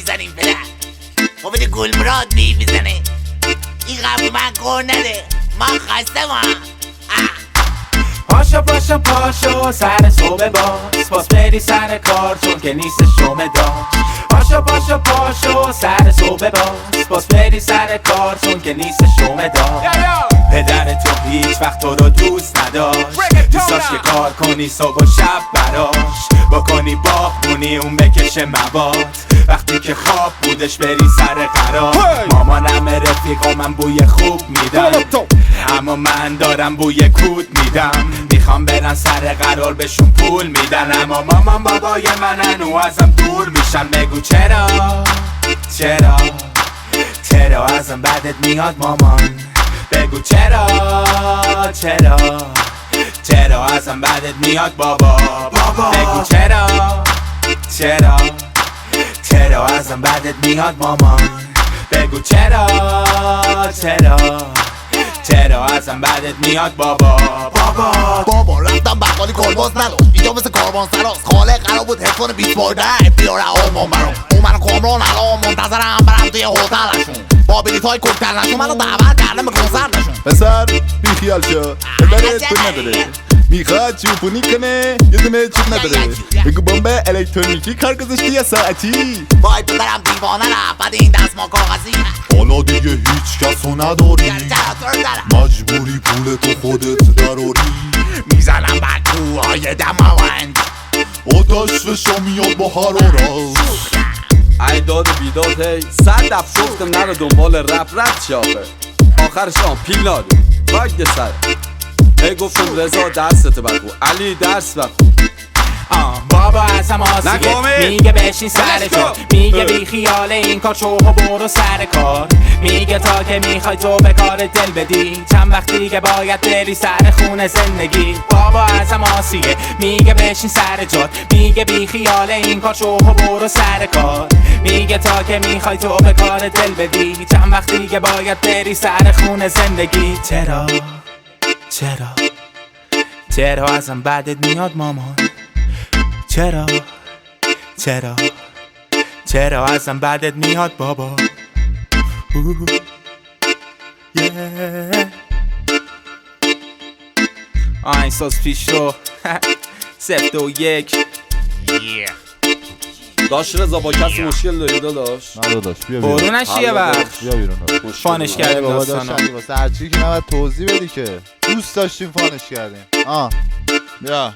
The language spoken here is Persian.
بزنیم پدر. خب بده گلمراد میزنه این قبل من کار نده، من خسته ما. پاشو پاشو پاشو سر صبح باز بری سر کار چون که نیست شومه داشت. پاشو پاشو پاشو سر صبح باز بری سر کار چون که نیست شومه داشت. پدر تو هیچ وقت تو رو دوست نداشت، دوست داشت که کار کنی صبح و شب براش، بکنی باغبونی اون بکشه مواد، وقتی که خواب بودش بری سر قرار. مامانم رفیقا من بوی خوب میدم، اما من دارم بوی کود میدم. میخوام برن سر قرار بهشون پول میدن، اما مامان بابای منن و ازم دور میشن. بگو چرا چرا چرا ازم بدت میاد مامان؟ بگو چرا چرا چرا ازم بدت میاد بابا؟ بگو چرا چرا چرا ازم بدت میاد مامان؟ بگو چرا چرا چرا ازم بدت میاد بابا؟ بابا رفتم بقالی کلباس نداشت، اینجا مثل کاروان سراست. خاله قرار بود حفظان 20 بارده بیاره آلمان برام. اون منو کامران الان منتظرم برم توی هتلشون، با بلیطای کوکتل نشون منو دعوت کردم به کنسرتشون. پسر بیخیال شو، پدرت پول نداره، میخواد چوپونی کنه یه دونه چوب نداره. بگو بمب الکترونیکی کار گذاشتی یا ساعتی؟ وای پدرم دیوانه رفت بعد این دستمال کاغذی. حالا دیگه هیچ کسو نداری، مجبوری پول تو خودت دراری. میزنم بر کوهای دماوند، آتش فشا میاد با حرارت. ای داد و بیداد هی 100 دفعه گفتم نرو دنبال رپ چی آخه؟ آخرش هم پیل نادو باگ سر. هی گفتم رضا درست بخو، علی درس بخو. بابا ازم آسیه میگه بشین سر جا، میگه بی خیال این کار شو و برو سر کار. میگه تا که میخوای تو به کار دل بدی، چند وقت دیگه باید بری سر خونه زندگی. بابا ازم آسیه میگه بشین سر جا، میگه بی خیال این کار شو و برو سر کار. میگه تا که میخوای تو به کار دل بدی، چند وقت دیگه باید بری سر خونه زندگی. چرا چرا چرا ازم بدت میاد مامان؟ چرا چرا چرا ازم بدت میاد بابا؟ آهنگساز پیش رو 0 2 1. داشت رضا با کسی مشکل داری داداش؟ نه داداش بیا بیرون، برونش یه وقت بیا بیرون. فانش کردیم بابا داستانو. داشت واسه هرچی که نباید توضیح بدی که دوست داشتیم فانش کردیم. بیا